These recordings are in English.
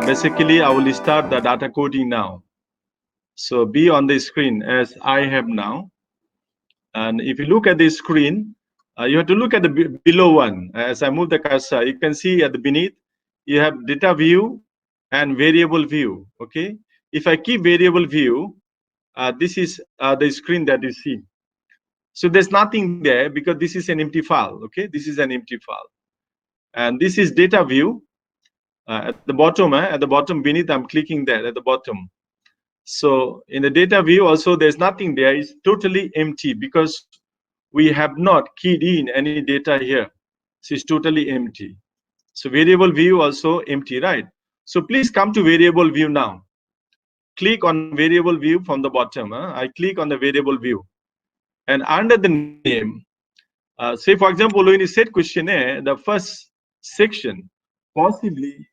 basically I will start the data coding now. So be on the screen as I have now. And if you look at the screen, you have to look at the below one. As I move the cursor, you can see at the beneath, you have data view and variable view. Okay. If I keep variable view, this is the screen that you see. So there's nothing there because this is an empty file. Okay. This is an empty file. And this is data view. At the bottom beneath, I'm clicking there at the bottom. So in the data view also, there's nothing there. It's totally empty because we have not keyed in any data here. So it's totally empty. So variable view also empty, right? So please come to variable view now. Click on variable view from the bottom. I click on the variable view. And under the name, say for example, when you set questionnaire, the first section, possibly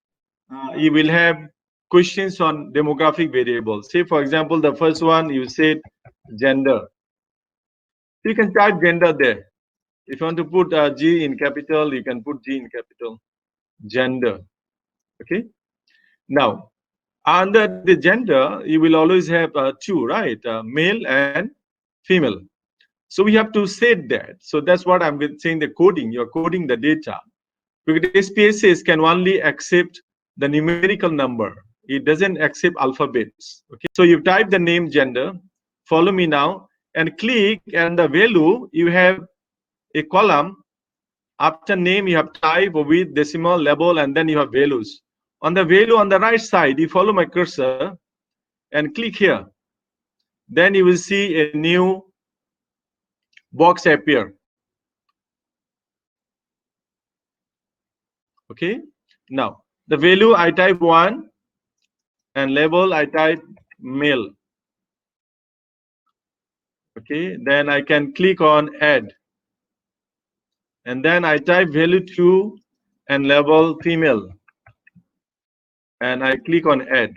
you will have questions on demographic variables. Say for example, the first one you said gender. You can type gender there. If you want to put G in capital, you can put G in capital. Gender. Okay. Now, under the gender, you will always have two, right? Male and female. So we have to set that. So that's what I'm saying. The coding. You're coding the data. Because SPSS can only accept the numerical number. It doesn't accept alphabets. Okay. So you type the name gender. Follow me now and click, and the value you have a column. After name, you have type, with, decimal, label, and then you have values. On the value on the right side, you follow my cursor and click here. Then you will see a new box appear. Okay. Now, the value I type 1 and label I type male. Okay. Then I can click on add. And then I type value 2 and label female. And I click on add.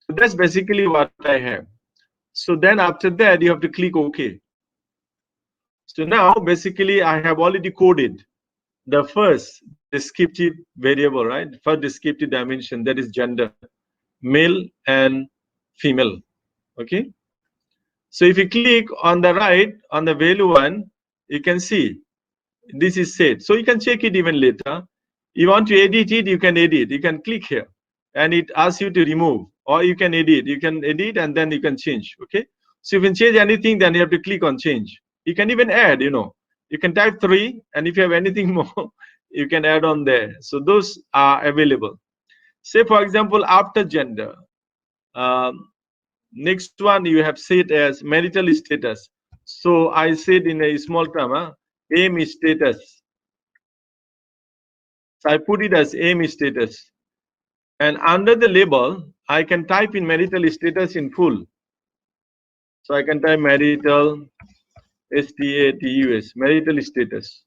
So that's basically what I have. So then after that, you have to click OK. So now basically I have already coded the first descriptive variable, right? First descriptive dimension, that is gender, male and female. Okay. So if you click on the right, on the value 1, you can see this is set. So you can check it even later. You want to edit it, you can edit. You can click here and it asks you to remove, or you can edit. You can edit and then you can change. Okay. So if you can change anything, then you have to click on change. You can even add, you can type 3, and if you have anything more, you can add on there. So those are available. Say for example, after gender, next one you have set as marital status. So I said in a small term, aim status. So I put it as aim status. And under the label, I can type in marital status in full. So I can type marital status, marital status.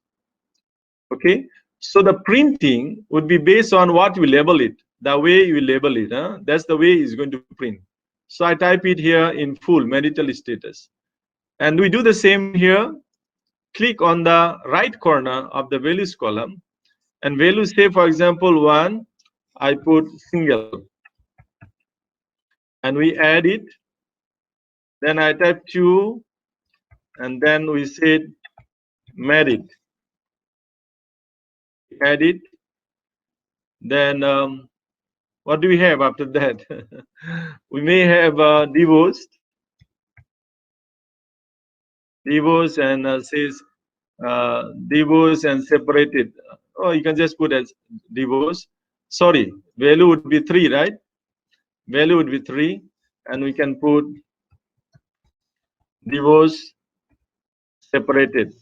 Okay. So the printing would be based on what you label it, the way you label it. That's the way it's going to print. So I type it here in full, marital status. And we do the same here. Click on the right corner of the values column. And value, say for example 1, I put single. And we add it. Then I type 2. And then we said married. Add it. Then what do we have after that? We may have divorced. Divorce and says divorce and separated. Oh, you can just put as divorce. Sorry, value would be 3, right? Value would be 3, and we can put divorce separated,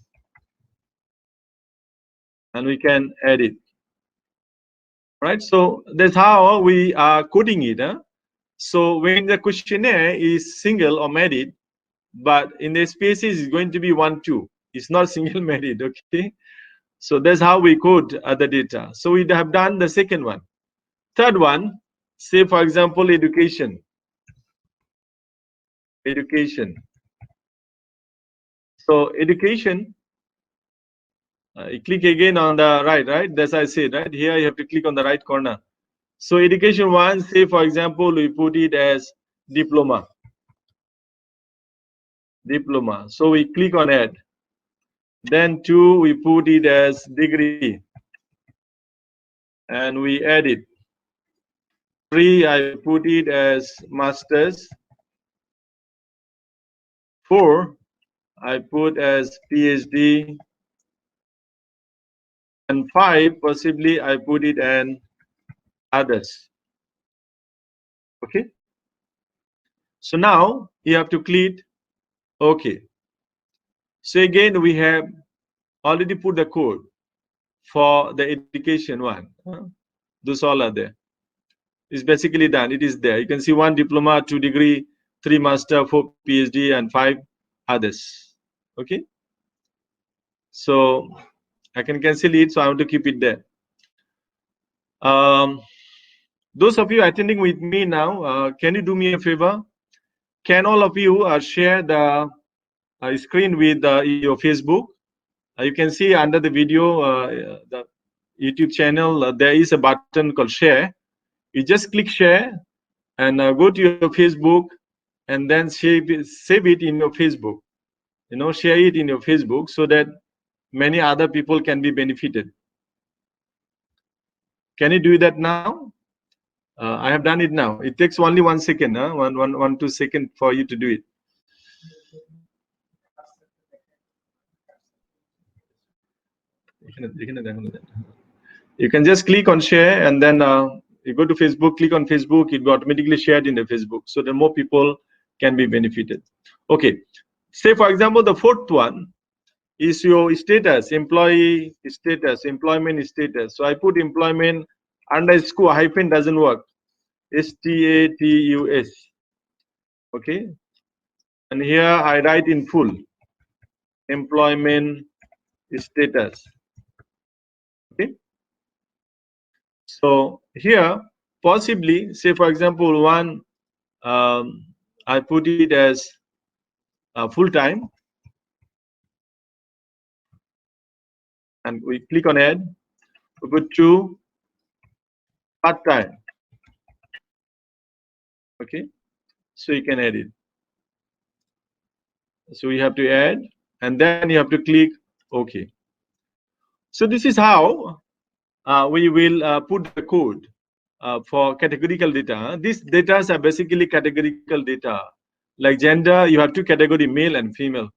and we can add it. Right? So that's how we are coding it. So when the questionnaire is single or married, but in the SPSS is going to be 1, 2. It's not single married. Okay. So that's how we code the data. So we have done the second one. Third one, say for example, education. Education. So education, you click again on the right, right? That's I said, right? Here you have to click on the right corner. So education 1, say for example, we put it as diploma. Diploma. So we click on add. Then 2, we put it as degree. And we add it. 3, I put it as masters. 4, I put as PhD. And 5, possibly I put it in others. Okay. So now you have to click OK. So again, we have already put the code for the education 1. Those all are there. It's basically done. It is there. You can see 1 diploma, 2 degree, 3 master, 4 PhD, and 5 others. Okay. So I can cancel it. So I want to keep it there. Those of you attending with me now, can you do me a favor? Can all of you share the screen with your Facebook? You can see under the video, the YouTube channel, there is a button called share. You just click share and go to your Facebook and then save it in your Facebook. You know, share it in your Facebook so that many other people can be benefited. Can you do that now? I have done it now. It takes only 1 second, 2 seconds for you to do it. You can just click on share and then you go to Facebook, click on Facebook, it will automatically shared in the Facebook so that more people can be benefited. Okay, say for example, the 4th one is your status, employee status, employment status. So I put employment underscore hyphen doesn't work. STATUS. Okay, and here I write in full employment status. Okay, so here possibly say for example 1 I put it as full time and we click on add. We put 2 part time. Okay, so you can add it. So we have to add and then you have to click OK. So this is how we will put the code for categorical data. These data are basically categorical data. Like gender, you have 2 categories, male and female.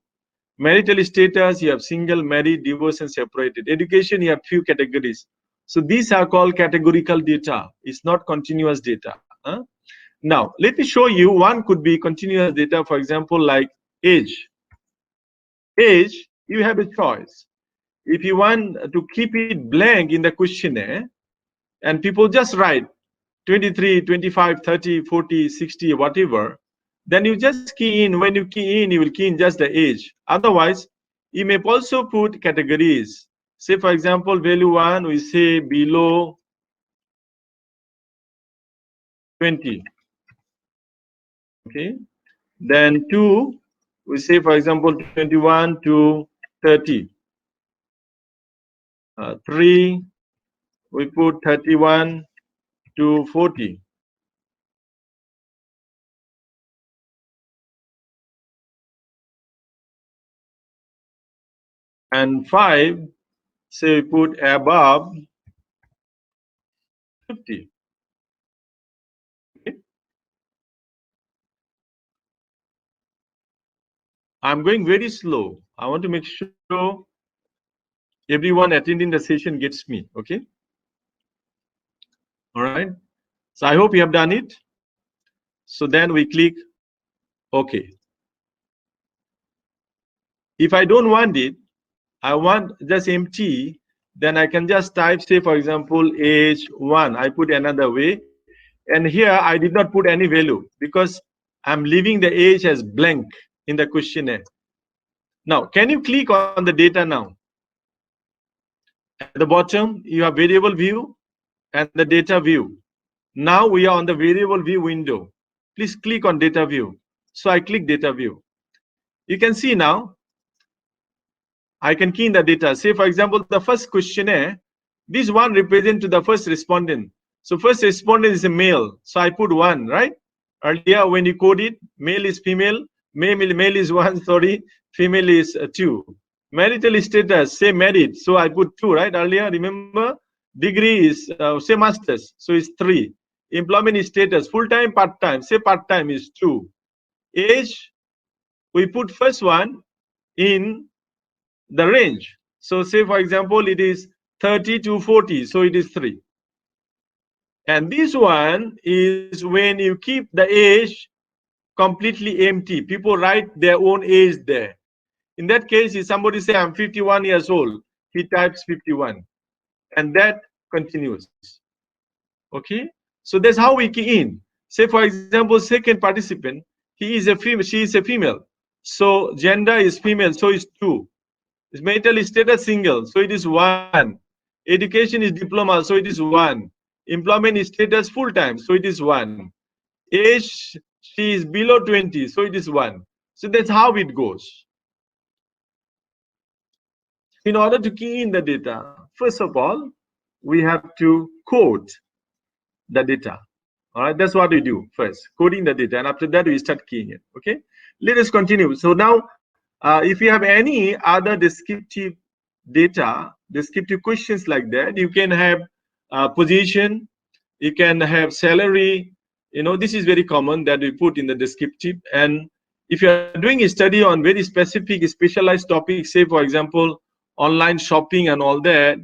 Marital status, you have single, married, divorced, and separated. Education, you have few categories. So these are called categorical data. It's not continuous data. Now, let me show you. One could be continuous data, for example, like age. Age, you have a choice. If you want to keep it blank in the questionnaire, and people just write 23, 25, 30, 40, 60, whatever, then you just key in. When you key in, you will key in just the age. Otherwise, you may also put categories. Say, for example, value 1, we say below 20. Okay. Then 2, we say, for example, 21 to 30. 3, we put 31 to 40. And 5, say we put above 50. Okay. I'm going very slow. I want to make sure everyone attending the session gets me. Okay. All right. So I hope you have done it. So then we click OK. If I don't want it, I want just empty, then I can just type, say, for example, age 1. I put another way. And here I did not put any value because I'm leaving the age as blank in the questionnaire. Now, can you click on the data now? At the bottom, you have variable view and the data view. Now we are on the variable view window. Please click on data view. So I click data view. You can see now, I can key in the data. Say, for example, the first questionnaire, this one represents to the first respondent. So first respondent is a male, so I put 1, right? Earlier when you code it, male is female, male is 1, sorry, female is 2. Marital status, say married, so I put 2, right? Earlier, remember, degree is say masters, so it's 3. Employment status, full-time, part-time, say part-time is 2. Age, we put first one in the range. So say for example, it is 30 to 40, so it is 3. And this one is when you keep the age completely empty. People write their own age there. In that case, if somebody say I'm 51 years old, he types 51, and that continues. Okay, so that's how we key in. Say for example, second participant, he is a female, she is a female, so gender is female, so it's 2. His marital status single, so it is 1. Education is diploma, so it is 1. Employment status full time, so it is 1. Age, she is below 20, so it is 1. So that's how it goes. In order to key in the data, first of all, we have to code the data. All right, that's what we do first, coding the data, and after that we start keying it. Okay, let us continue. So now, if you have any other descriptive data, descriptive questions like that, you can have position, you can have salary. You know, this is very common that we put in the descriptive. And if you are doing a study on very specific specialized topics, say for example online shopping and all that,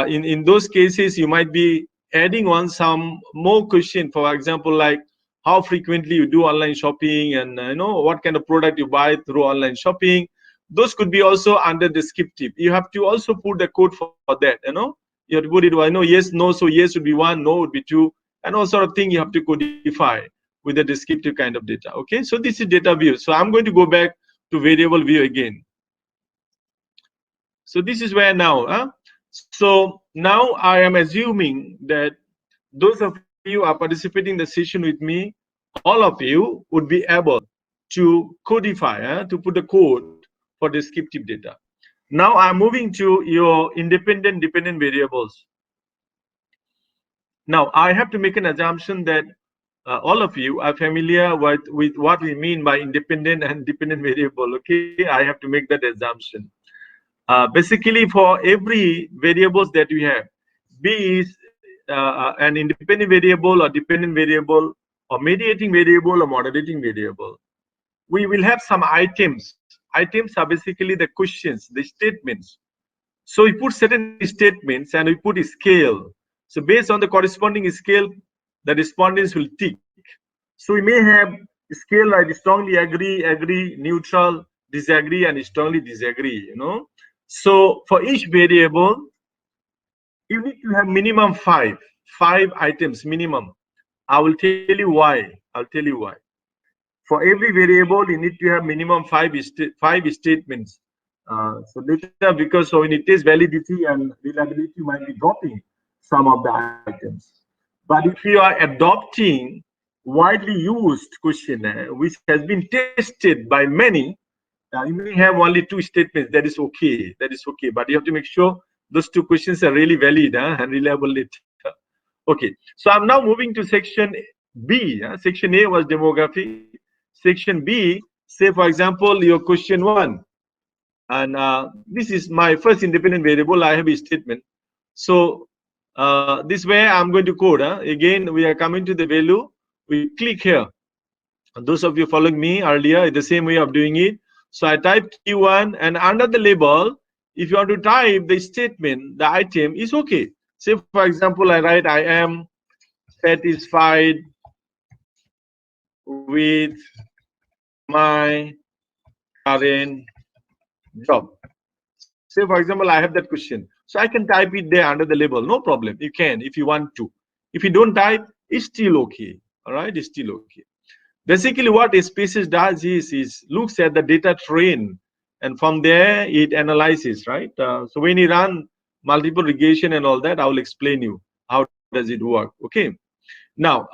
in those cases you might be adding on some more question, for example, like how frequently you do online shopping, and what kind of product you buy through online shopping. Those could be also under descriptive. You have to also put the code for that. You have to put it, I know, yes, no, so yes would be 1, no would be 2, and all sort of thing you have to codify with the descriptive kind of data. Okay, so this is data view. So I'm going to go back to variable view again. So this is where now, so now I am assuming that those of you are participating in the session with me, all of you would be able to codify, to put the code for descriptive data. Now I'm moving to your independent dependent variables. Now I have to make an assumption that all of you are familiar with what we mean by independent and dependent variable. Okay, I have to make that assumption. Basically, for every variables that we have, B is an independent variable or dependent variable or mediating variable or moderating variable. We will have some items. Items are basically the questions, the statements. So we put certain statements and we put a scale. So based on the corresponding scale, the respondents will tick. So we may have a scale like strongly agree, agree, neutral, disagree, and strongly disagree. So for each variable, you need to have minimum five items minimum. I will tell you why. I'll tell you why. For every variable, you need to have minimum five statements. So later, because so when it is validity and reliability might be dropping some of the items. But if you are adopting widely used questionnaire, which has been tested by many, you may have only 2 statements. That is okay. That is okay. But you have to make sure those 2 questions are really valid and reliable later. Okay. So I'm now moving to section B. Section A was demography. Section B, say for example, your question 1. And this is my first independent variable. I have a statement. So this way I'm going to code. Again, we are coming to the value. We click here. Those of you following me earlier, the same way of doing it. So I type Q1, and under the label, if you want to type the statement, the item is okay. Say for example, I write I am satisfied with my current job. Say for example, I have that question. So I can type it there under the label, no problem. You can if you want to. If you don't type, it's still okay. All right, it's still okay. Basically, what SPSS does is looks at the data train, and from there it analyzes, right? So when you run multiple regression and all that, I will explain you how does it work. Okay. Now,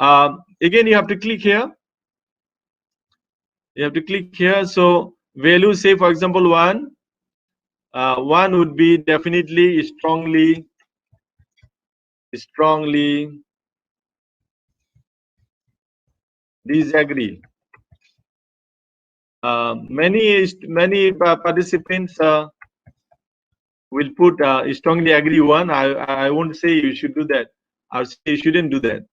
again, you have to click here. You have to click here. So value, say for example, 1. 1 would be definitely strongly disagree. Many participants will put strongly agree one. I won't say you should do that. I'll say you shouldn't do that,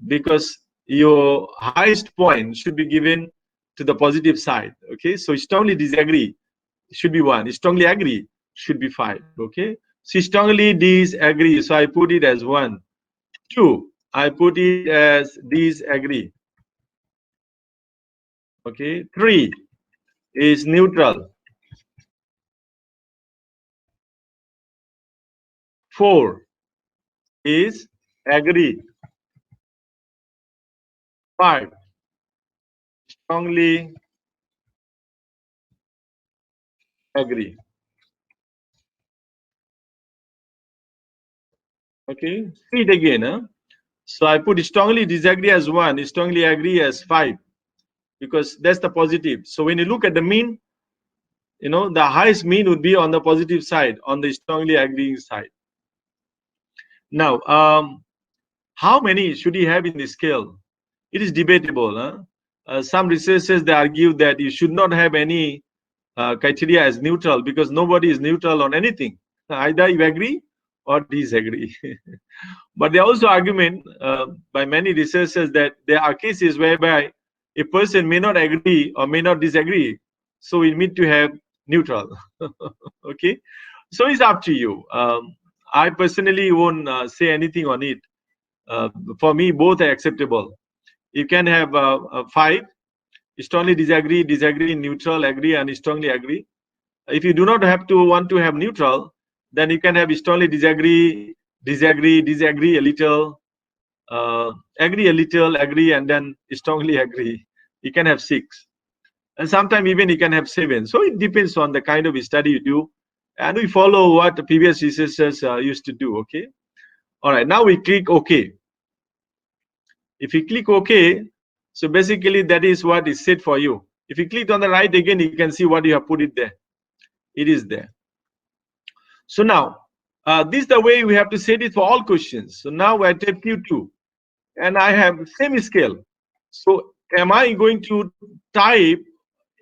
because your highest point should be given to the positive side. Okay, so strongly disagree should be 1. Strongly agree should be 5. Okay, so strongly disagree, so I put it as 1. 2, I put it as disagree. Okay, 3 is neutral. 4 is agree. 5, strongly agree. Okay, see it again. Huh? So I put strongly disagree as 1, strongly agree as 5, because that's the positive. So when you look at the mean, the highest mean would be on the positive side, on the strongly agreeing side. Now, how many should you have in the scale? It is debatable. Huh? Some researchers, they argue that you should not have any criteria as neutral, because nobody is neutral on anything. Either you agree or disagree. But there are also argument by many researchers that there are cases whereby a person may not agree or may not disagree, so we need to have neutral. Okay, so it's up to you. I personally won't say anything on it. For me, both are acceptable. You can have 5 strongly disagree, neutral, agree, and strongly agree. If you do not want to have neutral, then you can have strongly disagree a little, agree a little, agree, and then strongly agree. You can have 6, and sometimes even you can have 7. So it depends on the kind of study you do, and we follow what the previous researchers used to do. Okay, all right. Now we click OK. If you click OK, so basically that is what is set for you. If you click on the right again, you can see what you have put it there. It is there. So now, this is the way we have to set it for all questions. So now I type Q2, and I have same scale. So am I going to type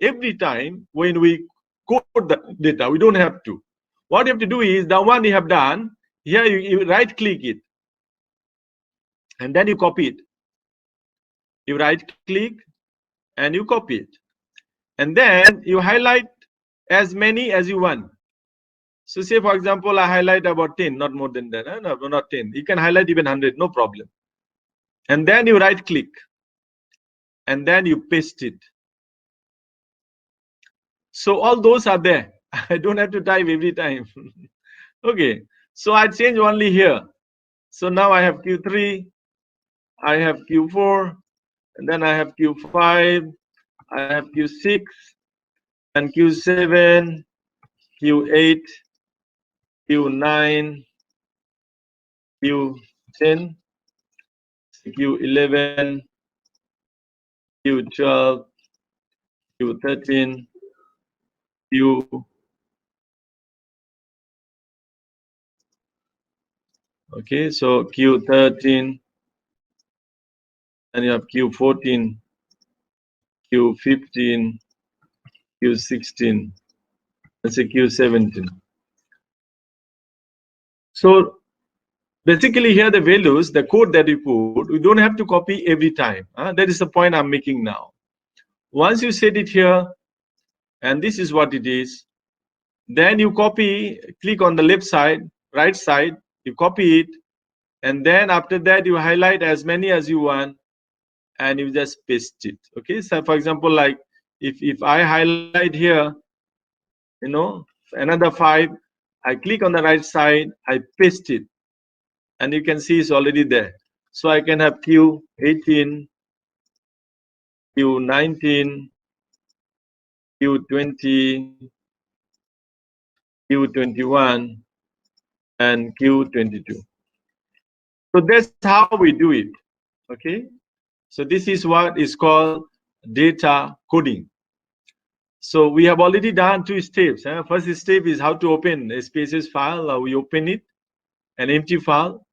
every time when we code the data? We don't have to. What you have to do is, the one you have done, here you right click it, and then you copy it. You right click and you copy it, and then you highlight as many as you want. So say for example, I highlight about 10, not more than that. No, not 10. You can highlight even 100, no problem. And then you right click, and then you paste it. So all those are there. I don't have to type every time. Okay, so I change only here. So now I have Q3, I have Q4, and then I have Q5, I have Q6, and Q7, Q8, Q9, Q10, Q11, Q12, Q13, Q. Okay, so Q13, and you have Q14, Q15, Q16, let's say Q17. So basically here the values, the code that we put, we don't have to copy every time. That is the point I'm making now. Once you set it here, and this is what it is, then you copy, click on the left side, right side, you copy it, and then after that you highlight as many as you want, and you just paste it. Okay, so for example, like if I highlight here, another 5, I click on the right side, I paste it, and you can see it's already there. So I can have Q18, Q19, Q20, Q21, and Q22. So that's how we do it. Okay, so this is what is called data coding. So we have already done 2 steps. First step is how to open a SPSS file. We open it, an empty file,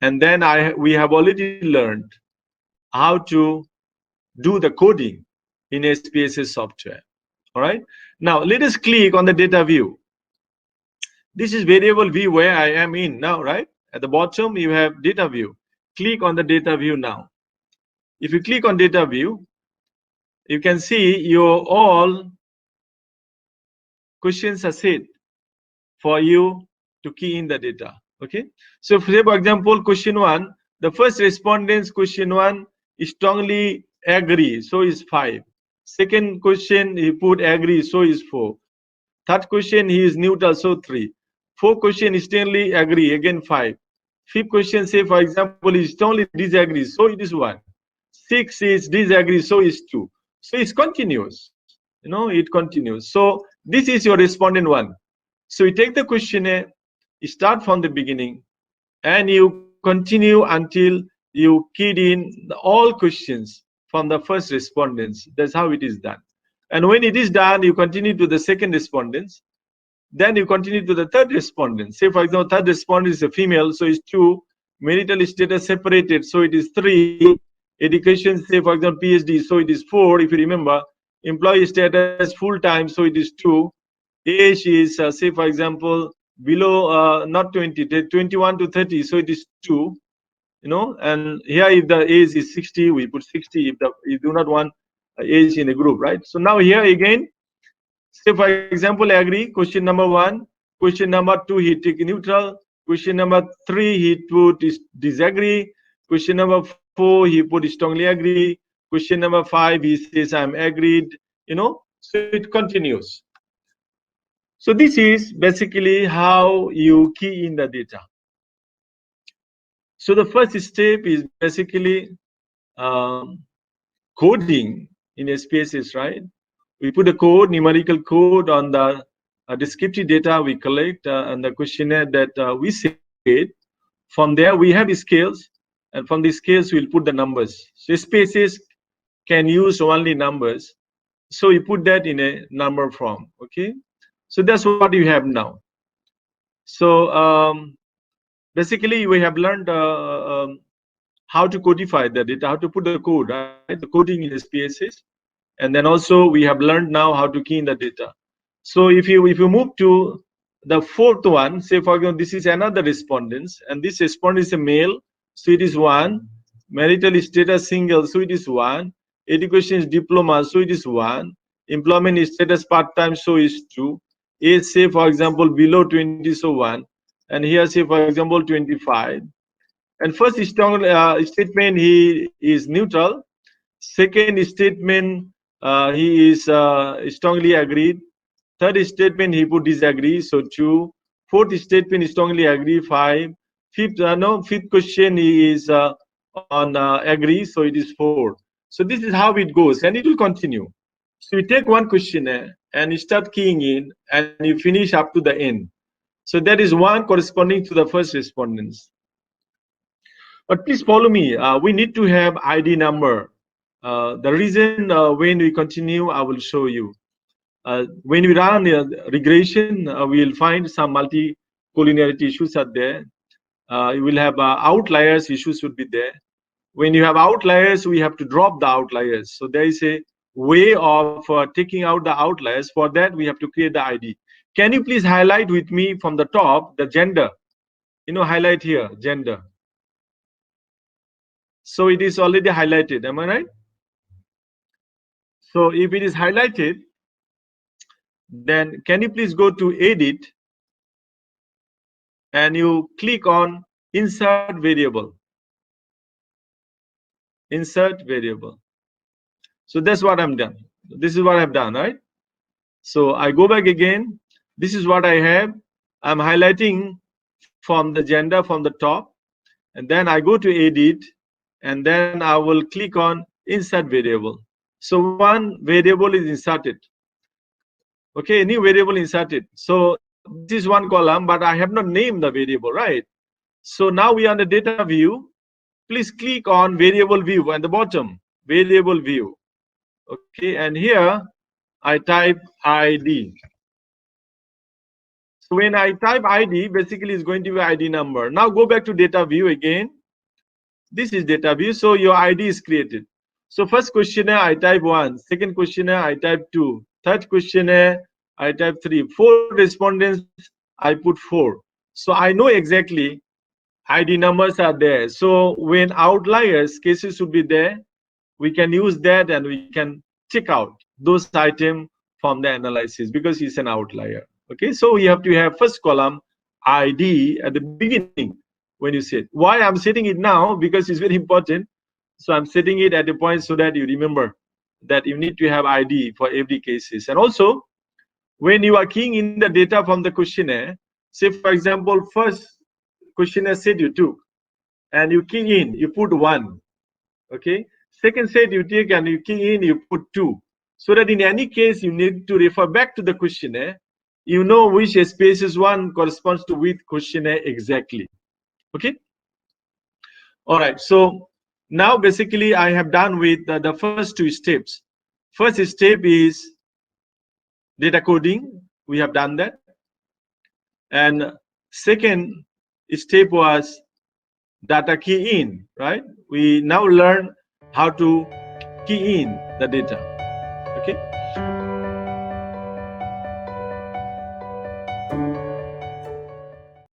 and then we have already learned how to do the coding in SPSS software. All right. Now let us click on the data view. This is variable view where I am in now, right? At the bottom, you have data view. Click on the data view now. If you click on data view, you can see your all questions are set for you to key in the data. Okay. So say for example, question 1, the first respondent's question 1 strongly agree, so is 5. Second question, he put agree, so is 4. Third question, he is neutral, so 3. Fourth question, strongly agree, again 5. Fifth question, say for example, is strongly disagree, so it is 1. 6 is disagree, so is 2. So it's continuous. It continues. So this is your respondent 1. So you take the questionnaire, you start from the beginning, and you continue until you keyed in all questions from the first respondents. That's how it is done. And when it is done, you continue to the second respondents. Then you continue to the third respondent. Say, for example, third respondent is a female, so it's 2. Marital status separated, so it is 3. Education, say, for example, PhD, so it is 4, if you remember. Employee status full-time, so it is 2. Age is, say, for example, below, not 20, 21 to 30, so it is 2. And here if the age is 60, we put 60 if you do not want age in a group, right? So now here again, say for example, agree, question number 1. Question number 2, he take neutral. Question number 3, he put disagree. Question number 4, he put strongly agree. Question number 5, he says I'm agreed. So it continues. So this is basically how you key in the data. So the first step is basically coding in SPSS, right? We put a code, numerical code on the descriptive data we collect and the questionnaire that we set. From there, we have scales, and from the scales, we'll put the numbers. So SPSS can use only numbers. So you put that in a number form, okay? So that's what you have now. So basically, we have learned how to codify the data, how to put the code, right? The coding in SPSS. And then also we have learned now how to key in the data. So if you move to the fourth one, say for example, this is another respondent, and this respondent is a male, so it is 1. Marital status single, so it is 1. Education is diploma, so it is 1. Employment status part-time, so is 2. Age, say for example, below 20, so 1. And here, say for example, 25. And first statement, he is neutral. Second statement, he is strongly agreed. Third statement, he put disagree, so 2. Fourth statement, strongly agree, 5. Fifth question, he is on agree, so it is 4. So this is how it goes, and it will continue. So you take one questionnaire and you start keying in, and you finish up to the end. So that is one corresponding to the first respondents. But please follow me. We need to have ID number. The reason when we continue, I will show you. When we run regression, we will find some multi-collinearity issues are there. You will have outliers issues would be there. When you have outliers, we have to drop the outliers. So there is a way of taking out the outliers. For that, we have to create the ID. Can you please highlight with me from the top the gender? Highlight here, gender. So it is already highlighted, am I right? So if it is highlighted, then can you please go to edit and you click on insert variable. Insert variable. So that's what I'm done. This is what I've done, right? So I go back again. This is what I have. I'm highlighting from the gender from the top, and then I go to edit, and then I will click on insert variable. So one variable is inserted. Okay, new variable inserted. So this is one column, but I have not named the variable, right? So now we are on the data view. Please click on variable view at the bottom, variable view. Okay, and here I type ID. So when I type ID, basically it's going to be ID number. Now go back to data view again. This is data view, so your ID is created. So first questionnaire I type 1, second questionnaire I type 2, third questionnaire I type 3, 4 respondents I put 4. So I know exactly ID numbers are there. So when outliers cases should be there, we can use that and we can check out those items from the analysis because it's an outlier. Okay, so we have to have first column ID at the beginning when you set. Why I'm setting it now? Because it's very important. So I'm setting it at the point so that you remember that you need to have ID for every cases. And also when you are keying in the data from the questionnaire, say for example first questionnaire set you took and you key in, you put 1. Okay, second set you take and you key in, you put 2, so that in any case you need to refer back to the questionnaire, you know which SPSS 1 corresponds to which questionnaire exactly. Okay, all right. So now basically I have done with the first 2 steps. First step is data coding, we have done that, and second step was data key in, right? We now learn how to key in the data. Okay,